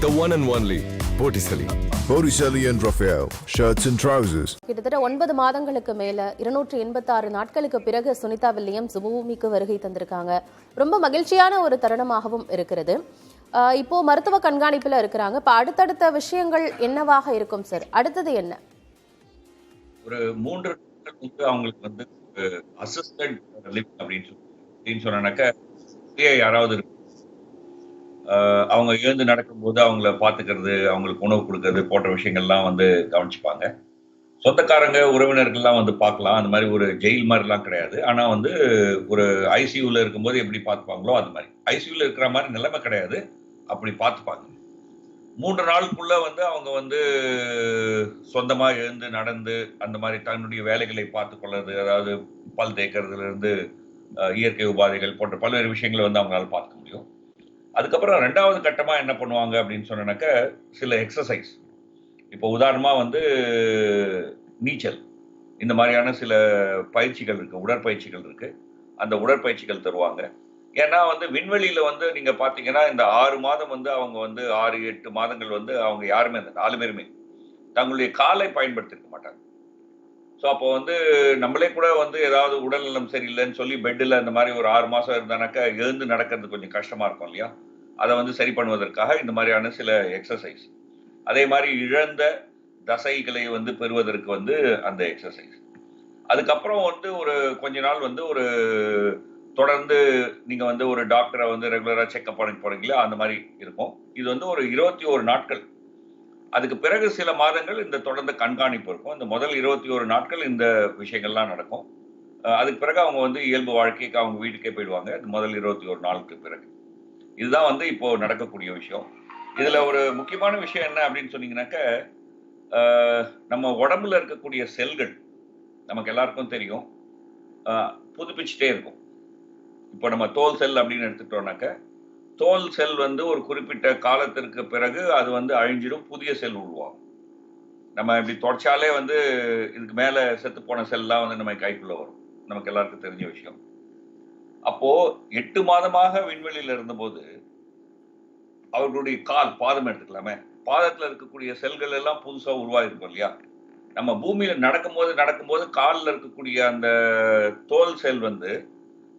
The one and only Botticelli. Botticelli and Raphael, shirts and trousers. கிட்டத்தட்ட 9 மாதங்களுக்கு மேல 286 நாட்களுக்கு பிறகு சுனிதா வில்லியம்ஸ் பூமிக்கு வருகை தந்திருக்காங்க. ரொம்ப மகிழ்ச்சியான ஒரு தருணமாகவும் இருக்கிறது. இப்போ மருத்துவ கண்காணிப்புல இருக்கிறாங்க. இப்ப அடுத்தடுத்த விஷயங்கள் என்னவாக இருக்கும் சார்? அடுத்தது என்ன? ஒரு 3 நாட்கள் அவங்களுக்கு வந்து அசிஸ்டன்ட் லிவிங் அப்படின்னு சொன்னாக்க யாராவது இருக்கு, அவங்க எழுந்து நடக்கும்போது அவங்கள பாத்துக்கிறது, அவங்களுக்கு உணவு கொடுக்கறது போன்ற விஷயங்கள்லாம் வந்து கவனிச்சுப்பாங்க. சொந்தக்காரங்க உறவினர்கள்லாம் வந்து பார்க்கலாம். அந்த மாதிரி ஒரு ஜெயில் மாதிரிலாம் கிடையாது. ஆனா வந்து ஒரு ஐசியூல இருக்கும்போது எப்படி பார்த்துப்பாங்களோ அது மாதிரி ஐசியூல இருக்கிற மாதிரி நிலைமை கிடையாது, அப்படி பார்த்துப்பாங்க. 3 நாளுக்குள்ள வந்து அவங்க வந்து சொந்தமா எழுந்து நடந்து அந்த மாதிரி தன்னுடைய வேலைகளை பார்த்து கொள்றது, அதாவது பல் தேய்க்கிறதுல இருந்து இயற்கை உபாதைகள் போன்ற பல்வேறு விஷயங்களை வந்து அவங்களால பார்க்க முடியும். அதுக்கப்புறம் 2வது கட்டமா என்ன பண்ணுவாங்க அப்படின்னு சொன்னாக்க சில எக்ஸசைஸ். இப்போ உதாரணமா வந்து நீச்சல், இந்த மாதிரியான சில பயிற்சிகள் இருக்கு, உடற்பயிற்சிகள் இருக்கு. அந்த உடற்பயிற்சிகள் தருவாங்க. ஏன்னா வந்து விண்வெளியில வந்து நீங்க பாத்தீங்கன்னா இந்த 6 மாதம் வந்து அவங்க வந்து 6-8 மாதங்கள் வந்து அவங்க யாருமே அந்த 4 பேருமே தங்களுடைய காலை பயன்படுத்திருக்க மாட்டாங்க. ஸோ அப்போ வந்து நம்மளே கூட வந்து ஏதாவது உடல்நலம் சரியில்லைன்னு சொல்லி பெட்டில் அந்த மாதிரி ஒரு 6 மாசம் இருந்தானாக்கா எழுந்து நடக்கிறது கொஞ்சம் கஷ்டமா இருக்கும் இல்லையா? அதை வந்து சரி பண்ணுவதற்காக இந்த மாதிரியான சில எக்ஸசைஸ், அதே மாதிரி இழந்த தசைகளை வந்து பெறுவதற்கு வந்து அந்த எக்ஸசைஸ். அதுக்கப்புறம் வந்து ஒரு கொஞ்ச நாள் வந்து ஒரு தொடர்ந்து நீங்க வந்து ஒரு டாக்டரை வந்து ரெகுலரா செக்அப் பண்ணி போறீங்களா, அந்த மாதிரி இருக்கும். இது வந்து ஒரு 21 நாட்கள். அதுக்கு பிறகு சில மாதங்கள் இந்த தொடர்ந்து கண்காணிப்பு இருக்கும். இந்த முதல் 21 நாட்கள் இந்த விஷயங்கள்லாம் நடக்கும். அதுக்கு பிறகு அவங்க வந்து இயல்பு வாழ்க்கைக்கு அவங்க வீட்டுக்கே போயிடுவாங்க. இந்த முதல் 21 நாளுக்கு பிறகு. இதுதான் வந்து இப்போ நடக்கக்கூடிய விஷயம். இதுல ஒரு முக்கியமான விஷயம் என்ன அப்படின்னு சொன்னீங்கன்னாக்க, நம்ம உடம்புல இருக்கக்கூடிய செல்கள் நமக்கு எல்லாருக்கும் தெரியும், புதுப்பிச்சுட்டே இருக்கும். இப்போ நம்ம தோல் செல் அப்படின்னு எடுத்துட்டோம்னாக்க, தோல் செல் வந்து ஒரு குறிப்பிட்ட காலத்திற்கு பிறகு அது வந்து அழிஞ்சிடும், புதிய செல் உருவாகும். நம்ம இப்படி தொடச்சாலே வந்து இதுக்கு மேல செத்து போன செல்லாம் வந்து நம்ம கைக்குள்ள வரும். நமக்கு எல்லாருக்கும் தெரிஞ்ச விஷயம். அப்போ 8 மாதமாக விண்வெளியில இருந்தபோது அவர்களுடைய பாதம் எடுத்துக்கலாமே, பாதத்துல இருக்கக்கூடிய செல்கள் எல்லாம் புதுசா உருவாகிருக்கும் இல்லையா? நம்ம பூமியில நடக்கும்போது காலில் இருக்கக்கூடிய அந்த தோல் செல் வந்து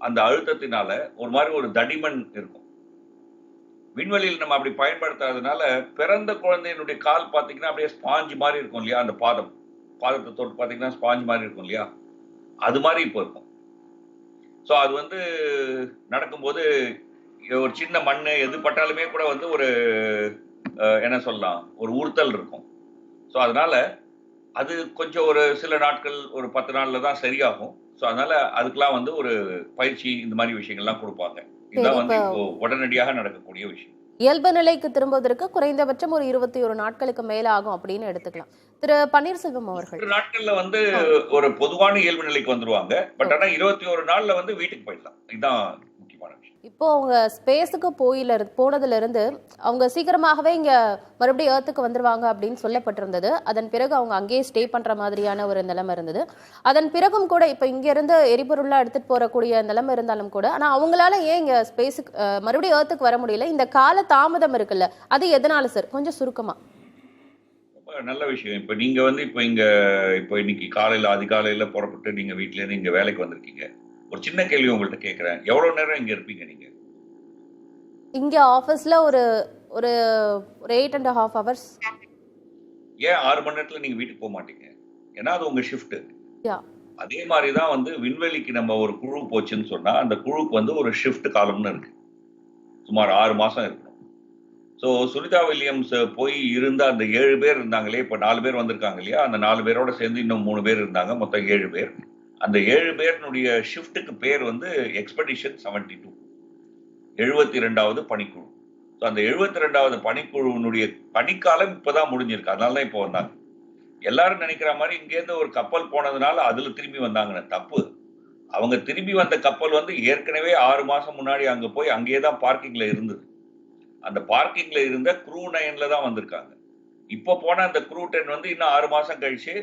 அந்த அழுத்தத்தினால ஒரு மாதிரி ஒரு தடிமன் இருக்கும். விண்வெளியில் நம்ம அப்படி பயன்படுத்தாததுனால பிறந்த குழந்தையினுடைய கால் பார்த்தீங்கன்னா அப்படியே ஸ்பாஞ்ச் மாதிரி இருக்கும் இல்லையா? அந்த பாதத்தை தொட்டு பார்த்தீங்கன்னா ஸ்பாஞ்ச் மாதிரி இருக்கும் இல்லையா? அது மாதிரி இப்போ இருக்கும். ஸோ அது வந்து நடக்கும்போது ஒரு சின்ன மண் எது பட்டாலுமே கூட வந்து ஒரு என்ன சொல்லலாம், ஒரு உறுத்தல் இருக்கும். ஸோ அதனால அது கொஞ்சம் ஒரு சில நாட்கள், ஒரு 10 நாள்ல தான் சரியாகும். ஸோ அதனால அதுக்கெல்லாம் வந்து ஒரு பயிற்சி இந்த மாதிரி விஷயங்கள்லாம் கொடுப்பாங்க. இதுதான் வந்து இப்போ உடனடியாக நடக்கக்கூடிய விஷயம். இயல்பு நிலைக்கு திரும்புவதற்கு குறைந்தபட்சம் ஒரு 21 நாட்களுக்கு மேல ஆகும் அப்படின்னு எடுத்துக்கலாம். திரு பன்னீர்செல்வம் அவர்கள், 2 நாட்கள்ல வந்து ஒரு பொதுவான இயல்பு நிலைக்கு வந்துருவாங்க. பட் ஆனா 21 நாள்ல வந்து வீட்டுக்கு போயிடலாம். இதுதான் முக்கியமான விஷயம். இப்போ அவங்க ஸ்பேஸுக்கு போனதுல இருந்து அவங்க சீக்கிரமாகவே இங்க மறுபடியும் ஏர்த்துக்கு வந்துருவாங்க அப்படின்னு சொல்லப்பட்டிருந்தது. அதன் பிறகு அவங்க அங்கேயே ஸ்டே பண்ற மாதிரியான ஒரு நிலைமை இருந்தது. அதன் பிறகும் கூட இப்ப இங்க இருந்து எரிபொருளா எடுத்துட்டு போறக்கூடிய நிலைமை இருந்தாலும் கூட, ஆனா அவங்களால ஏன் இங்க ஸ்பேஸுக்கு மறுபடியும் ஏர்த்துக்கு வர முடியல? இந்த கால தாமதம் இருக்குல்ல, அது எதனால சார்? கொஞ்சம் சுருக்கமா. நல்ல விஷயம். இப்ப நீங்க வந்து இப்ப இன்னைக்கு அதிகாலையில புறப்பட்டு நீங்க வீட்டுல இருந்து இங்க வேலைக்கு வந்திருக்கீங்க. ஒரு சின்ன கேள்வி உங்கள்ட்ட கேட்கிறேன், எவ்வளவு நேரம் இங்க இருப்பீங்க நீங்க? இங்க ஆபீஸ்ல ஒரு ஒரு 8.5 hours. ஏன் 6 மணி நேரத்துல நீங்க வீட்டுக்கு போக மாட்டீங்க? ஏன்னா அது உங்க ஷிஃப்ட். அதே மாதிரிதான் வந்து விண்வெளிக்கு நம்ம ஒரு குழு போச்சுன்னு சொன்னா அந்த குழுக்கு வந்து ஒரு ஷிஃப்ட் காலம்னு இருக்கு. சுமார் 6 மாசம் இருக்கணும். ஸோ சுனிதா வில்லியம்ஸ் போய் இருந்த அந்த 7 பேர் இருந்தாங்களே, இப்ப 4 பேர் வந்திருக்காங்க இல்லையா? அந்த 4 பேரோட சேர்ந்து இன்னும் 3 பேர் இருந்தாங்க, மொத்தம் 7 பேர். அந்த 7 பேருடைய ஷிஃப்ட்டுக்கு பேர் வந்து எக்ஸ்பெடிஷன் 72, 72வது பணிக்குழு. ஸோ அந்த 72வது பணிக்குழுவினுடைய பணிக்காலம் இப்பதான் முடிஞ்சிருக்கு. அதனாலதான் இப்போ வந்தாங்க. எல்லாரும் நினைக்கிற மாதிரி இங்கேருந்து ஒரு கப்பல் போனதுனால அதுல திரும்பி வந்தாங்கன்னு தப்பு. அவங்க திரும்பி வந்த கப்பல் வந்து ஏற்கனவே 6 மாசம் முன்னாடி அங்க போய் அங்கேயேதான் பார்க்கிங்ல இருந்தது. அந்த பார்க்கிங்ல இருந்த க்ரூ 9ல தான் வந்திருக்காங்க. இப்போ போன அந்த க்ரூ 10 வந்து இன்னும் 6 மாசம் கழிச்சு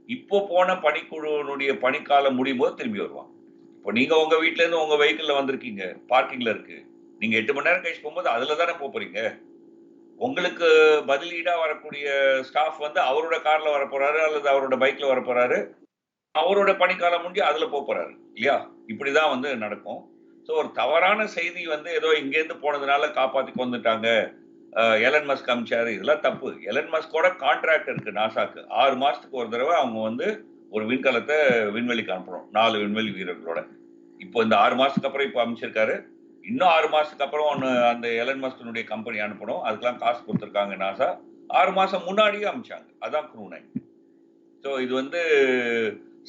இப்போ போன பணிக்குழுவினுடைய பணிக்காலம் முடியும் போது திரும்பி வருவாங்க. இப்போ நீங்க உங்க வீட்டுல இருந்து உங்க வெஹிக்கிள்ல வந்திருக்கீங்க, பார்க்கிங்ல இருக்கு. நீங்க 8 மணி நேரம் கழிச்சு போகும்போது அதுல தானே போறீங்க. உங்களுக்கு பதிலீடா வரக்கூடிய ஸ்டாஃப் வந்து அவரோட கார்ல வர போறாரு அல்லது அவரோட பைக்ல வர போறாரு, அவரோட பணிக்காலம் முடிஞ்சு அதுல போறாரு இல்லையா? இப்படிதான் வந்து நடக்கும். ஸோ ஒரு தவறான செய்தி வந்து ஏதோ இங்கேருந்து போனதுனால காப்பாத்தி கொண்டுட்டாங்க, எலன் மஸ்க் அமிச்சாரு, இதெல்லாம் தப்பு. எலன் மஸ்கோட கான்ட்ராக்ட் இருக்கு நாசாக்கு. 6 மாசத்துக்கு ஒரு தடவை அவங்க வந்து ஒரு விண்கலத்தை விண்வெளிக்கு அனுப்பணும், 4 விண்வெளி வீரர்களோட. இப்போ இந்த 6 மாசத்துக்கு அப்புறம் இப்போ அமைச்சிருக்காரு. இன்னும் 6 மாசத்துக்கு அப்புறம் ஒன்று அந்த எலன் மஸ்கனுடைய கம்பெனி அனுப்பணும். அதுக்கெல்லாம் காசு கொடுத்துருக்காங்க நாசா. 6 மாசம் முன்னாடியே அமிச்சாங்க. அதான் க்ரூ 9. ஸோ இது வந்து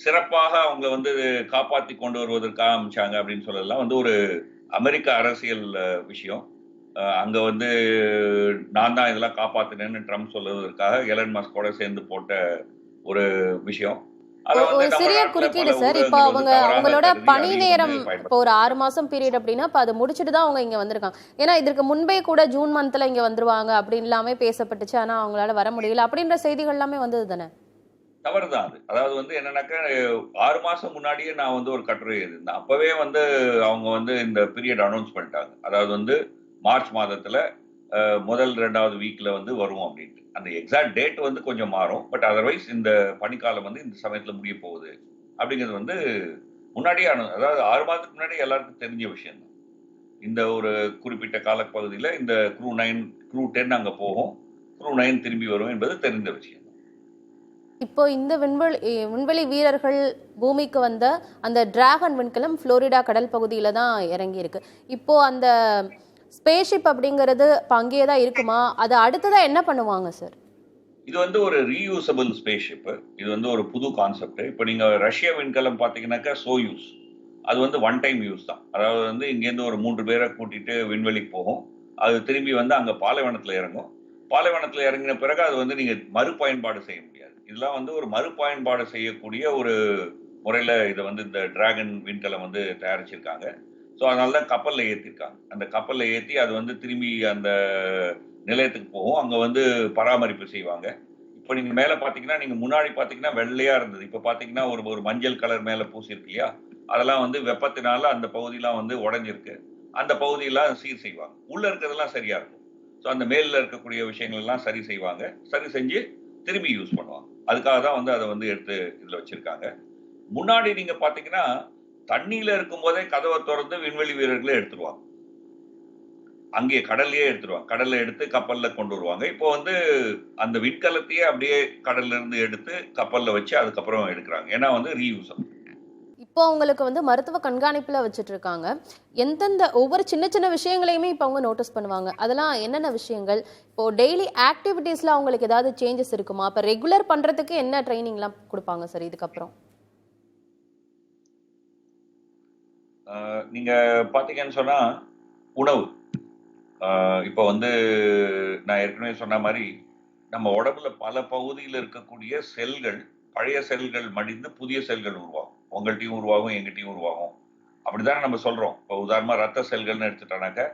சிறப்பாக அவங்கள வந்து காப்பாற்றி கொண்டு வருவதற்காக அமிச்சாங்க அப்படின்னு சொல்லலாம். வந்து ஒரு அமெரிக்க அரசியல் விஷயம். அங்க வந்து நான் தான் இதெல்லாம் காப்பாத்தினேன்னு ட்ரம்ப் சொல்லுவதற்காக எலன் மஸ்கோட சேர்ந்து போட்ட ஒரு விஷயம். ஒரு சிறிய குறுக்கீடு சார். இப்போ அவங்களோட பணி நேரம் இப்போ ஒரு 6 மாசம் பீரியட் அப்படின்னா இப்போ அதை முடிச்சுட்டு தான் அவங்க இங்க வந்திருக்காங்க. ஏன்னா இதற்கு முன்பே கூட ஜூன் மந்த்ல இங்க வந்துருவாங்க அப்படின்னு எல்லாமே பேசப்பட்டுச்சு. ஆனா அவங்களால வர முடியல அப்படின்ற செய்திகள் எல்லாமே வந்தது தானே? தவறுதான் அது. அதாவது வந்து என்னன்னாக்கா 6 மாசம் முன்னாடியே நான் வந்து ஒரு கட்டுரை எழுதியிருந்தேன். அப்பவே வந்து அவங்க வந்து இந்த பீரியட் அனௌன்ஸ் பண்ணிட்டாங்க. அதாவது வந்து மார்ச் மாதத்துல முதல் 2வது வீக்ல வந்து வரும் அப்படின்ட்டு. அந்த எக்ஸாக்ட் டேட் வந்து கொஞ்சம் மாறும். பட் அதர்வைஸ் இந்த பனிக்காலம் வந்து இந்த சமயத்துல முடிய போகுது அப்படிங்கிறது வந்து முன்னாடியே அதாவது 6 மாதத்துக்கு முன்னாடி எல்லாருக்கும் தெரிஞ்ச விஷயம் தான். இந்த ஒரு குறிப்பிட்ட காலப்பகுதியில இந்த க்ரூ 10 அங்க போகும், க்ரூ 9 திரும்பி வரும் என்பது தெரிந்த விஷயம். இப்போ இந்த விண்வெளி வீரர்கள் பூமிக்கு வந்த அந்த டிராகன் விண்கலம் புளோரிடா கடல் பகுதியில தான் இறங்கி இருக்கு. இப்போ அந்த ஸ்பேஸ்ஷிப் அப்படிங்கிறது இப்போ அங்கேயே தான் இருக்குமா? அது அடுத்ததா என்ன பண்ணுவாங்க சார்? இது வந்து ஒரு ரீயூசபிள் ஸ்பேஸ்ஷிப். இது வந்து ஒரு புது கான்செப்ட். இப்போ நீங்க ரஷ்ய விண்கலம் பார்த்தீங்கன்னாக்கா சோயூஸ், அது வந்து ஒன் டைம் யூஸ் தான். அதாவது வந்து இங்கேருந்து ஒரு 3 பேரை கூட்டிட்டு விண்வெளிக்கு போகும். அது திரும்பி வந்து அங்கே பாலைவனத்தில் இறங்கும். பாலைவனத்தில் இறங்கின பிறகு அது வந்து நீங்க மறுபயன்பாடு செய்ய முடியாது. இதெல்லாம் வந்து ஒரு மறுபயன்பாடு செய்யக்கூடிய ஒரு முறையில் இதை வந்து இந்த டிராகன் விண்கலம் வந்து தயாரிச்சிருக்காங்க. ஸோ அதனால தான் கப்பலில் ஏற்றிருக்காங்க. அந்த கப்பலில் ஏற்றி அது வந்து திரும்பி அந்த நிலையத்துக்கு போகும். அங்கே வந்து பராமரிப்பு செய்வாங்க. இப்போ நீங்கள் மேலே பார்த்தீங்கன்னா, நீங்கள் முன்னாடி பார்த்தீங்கன்னா வெள்ளையாக இருந்தது. இப்போ பார்த்தீங்கன்னா ஒரு மஞ்சள் கலர் மேலே பூசிருக்கு இல்லையா? அதெல்லாம் வந்து வெப்பத்தினால அந்த பகுதியெலாம் வந்து உடஞ்சிருக்கு. அந்த பகுதியெல்லாம் சீர் செய்வாங்க. உள்ளே இருக்கிறதெல்லாம் சரியாக இருக்கும். ஸோ அந்த மேலில் இருக்கக்கூடிய விஷயங்கள் எல்லாம் சரி செய்வாங்க. சரி செஞ்சு திரும்பி யூஸ் பண்ணுவாங்க. அதுக்காக தான் வந்து அதை வந்து எடுத்து இதில் வச்சிருக்காங்க. முன்னாடி நீங்கள் பார்த்தீங்கன்னா தண்ணியில இருக்கும் போதே கதவை திறந்து விண்வெளி வீரர்களே எடுத்துருவாங்க. அங்கே கடல்லையே எடுத்துருவாங்க. கடல்ல எடுத்து கப்பல்ல கொண்டு வருவாங்க. இப்போ வந்து அந்த விண்கலத்தையே அப்படியே கடல்ல இருந்து எடுத்து கப்பல்ல வச்சு அதுக்கப்புறம் எடுக்கிறாங்க. ஏன்னா வந்து ரீயூசபிள். இப்போ அவங்களுக்கு வந்து மருத்துவ கண்காணிப்புல வச்சுட்டு இருக்காங்க. எந்தெந்த ஒவ்வொரு சின்ன சின்ன விஷயங்களையுமே இப்போ அவங்க நோட்டீஸ் பண்ணுவாங்க. அதெல்லாம் என்னென்ன விஷயங்கள்? இப்போ டெய்லி ஆக்டிவிட்டீஸ்ல அவங்களுக்கு ஏதாவது சேஞ்சஸ் இருக்குமா? இப்போ ரெகுலர் பண்றதுக்கு என்ன ட்ரைனிங்லாம் கொடுப்பாங்க சார் இதுக்கப்புறம்? நீங்க பாத்தீங்கன்னு சொன்னா உணவு. இப்போ வந்து நான் ஏற்கனவே சொன்ன மாதிரி நம்ம உடம்புல பல பகுதியில் இருக்கக்கூடிய செல்கள், பழைய செல்கள் மடிந்து புதிய செல்கள் உருவாகும். உங்கள்கிட்டையும் உருவாகும், எங்கிட்டையும் உருவாகும். அப்படிதானே நம்ம சொல்றோம். இப்போ உதாரணமா ரத்த செல்கள்னு எடுத்துட்டானாக்க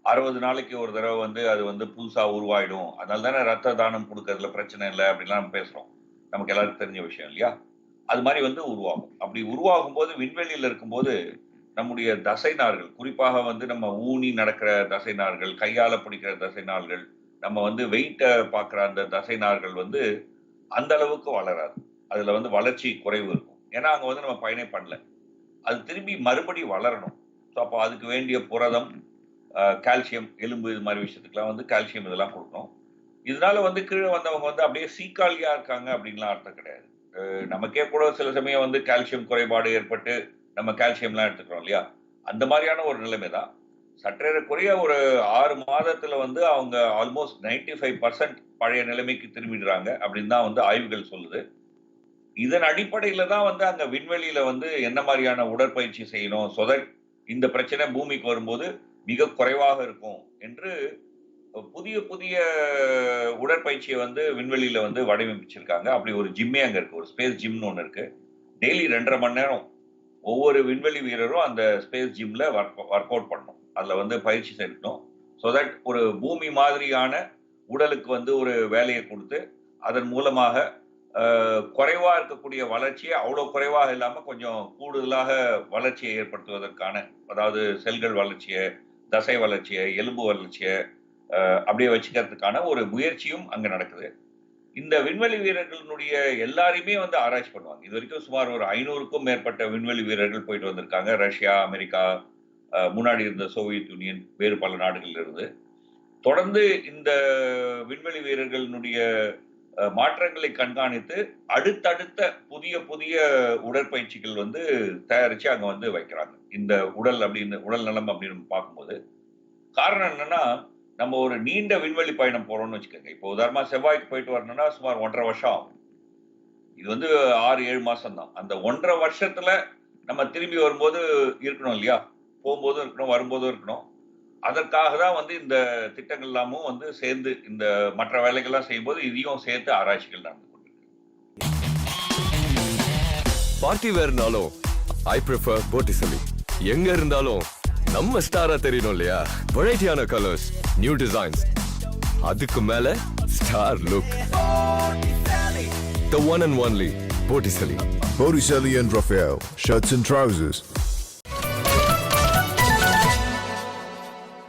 60 நாளைக்கு ஒரு தடவை வந்து அது வந்து புதுசா உருவாயிடும். அதனால தானே ரத்த தானம் கொடுக்கறதுல பிரச்சனை இல்லை அப்படின்லாம் நம்ம பேசுறோம். நமக்கு எல்லாருக்கும் தெரிஞ்ச விஷயம் இல்லையா? அது மாதிரி வந்து உருவாகும். அப்படி உருவாகும் போது விண்வெளியில் இருக்கும்போது நம்முடைய தசை நார்கள், குறிப்பாக வந்து நம்ம ஊனி நடக்கிற தசை நார்கள், கையால பிடிக்கிற தசை நார்கள், நம்ம வந்து வெயிட்டை பார்க்குற அந்த தசை நார்கள் வந்து அந்த அளவுக்கு வளராது. அதுல வந்து வளர்ச்சி குறைவு இருக்கும். ஏன்னா அங்க வந்து நம்ம பயனே பண்ணல. அது திரும்பி மறுபடி வளரணும். ஸோ அப்போ அதுக்கு வேண்டிய புரதம், கால்சியம், எலும்பு, இது மாதிரி விஷயத்துக்குலாம் வந்து கால்சியம் இதெல்லாம் கொடுக்கணும். இதனால வந்து கீழே வந்தவங்க வந்து அப்படியே சீக்காளியா இருக்காங்க அப்படின்லாம் அர்த்தம் கிடையாது. நமக்கே கூட சில சமயம் வந்து கால்சியம் குறைபாடு ஏற்பட்டு நம்ம கால்சியம்லாம் எடுத்துக்கிறோம் இல்லையா? அந்த மாதிரியான ஒரு நிலைமை தான். சற்றேறக்குறைய ஒரு 6 மாதத்துல வந்து அவங்க ஆல்மோஸ்ட் 95% பழைய நிலைமைக்கு திரும்பிடுறாங்க அப்படின்னு தான் வந்து ஆய்வுகள் சொல்லுது. இதன் அடிப்படையில தான் வந்து அங்க விண்வெளியில வந்து என்ன மாதிரியான உடற்பயிற்சி செய்யணும், so that இந்த பிரச்சனை பூமிக்கு வரும்போது மிக குறைவாக இருக்கும் என்று புதிய புதிய உடற்பயிற்சியை வந்து விண்வெளியில வந்து வடிவமைச்சிருக்காங்க. அப்படி ஒரு ஜிம்மே அங்க இருக்கு. ஒரு ஸ்பேஸ் ஜிம்னு ஒன்று இருக்கு. டெய்லி 2.5 மணி நேரம் ஒவ்வொரு விண்வெளி வீரரும் அந்த ஸ்பேஸ் ஜிம்ல ஒர்க் அவுட் பண்ணணும். அதுல வந்து பயிற்சி செலுத்தணும். ஸோ தட் ஒரு பூமி மாதிரியான உடலுக்கு வந்து ஒரு வேலையை கொடுத்து அதன் மூலமாக குறைவா இருக்கக்கூடிய வளர்ச்சியை அவ்வளோ குறைவாக இல்லாம கொஞ்சம் கூடுதலாக வளர்ச்சியை ஏற்படுத்துவதற்கான, அதாவது செல்கள் வளர்ச்சியை, தசை வளர்ச்சியை, எலும்பு வளர்ச்சியை, அப்படியே வச்சுக்கிறதுக்கான ஒரு முயற்சியும் அங்க நடக்குது. இந்த விண்வெளி வீரர்களுடைய எல்லாரையுமே வந்து ஆராய்ச்சி பண்ணுவாங்க. இது வரைக்கும் சுமார் ஒரு 500க்கும் மேற்பட்ட விண்வெளி வீரர்கள் போயிட்டு வந்திருக்காங்க. ரஷ்யா, அமெரிக்கா, முன்னாடி இருந்த சோவியத் யூனியன், வேறு பல நாடுகள்ல இருந்து. தொடர்ந்து இந்த விண்வெளி வீரர்களுடைய மாற்றங்களை கண்காணித்து அடுத்தடுத்த புதிய புதிய உடற்பயிற்சிகள் வந்து தயாரிச்சு அங்க வந்து வைக்கிறாங்க. இந்த உடல் நலம் அப்படின்னு பார்க்கும்போது காரணம் என்னன்னா, நம்ம ஒரு நீண்ட விண்வெளி பயணம் போறோம்னு வச்சுக்கோங்க. இப்போ உதாரணமா செவ்வாய்க்கு போயிட்டு வரணும்னா சுமார் 1.5 வருஷம் ஆகும். இது வந்து 6-7 மாசம் தான். அந்த 1.5 வருஷத்துல நம்ம திரும்பி வரும்போது இருக்கணும் இல்லையா? போகும்போதும் இருக்கணும், வரும்போதும் இருக்கணும். அதற்காக தான் வந்து இந்த திட்டங்கள் எல்லாமும் வந்து சேர்ந்து இந்த மற்ற வேலைகள்லாம் செய்யும்போது இதையும் சேர்த்து ஆராய்ச்சிகள் நடந்து கொண்டிருக்கு. பார்ட்டி வேர்னாலும் ஐ ப்ரிஃபர் போட்டிசலி. எங்க இருந்தாலும் நம்ம ஸ்டாரா தெரியணும் இல்லையா? வெரைட்டியான கலர்ஸ், நியூ டிசைன்ஸ், அதுக்கு மேல star look. The one and only Botticelli. Botticelli and Raphael, shirts and trousers.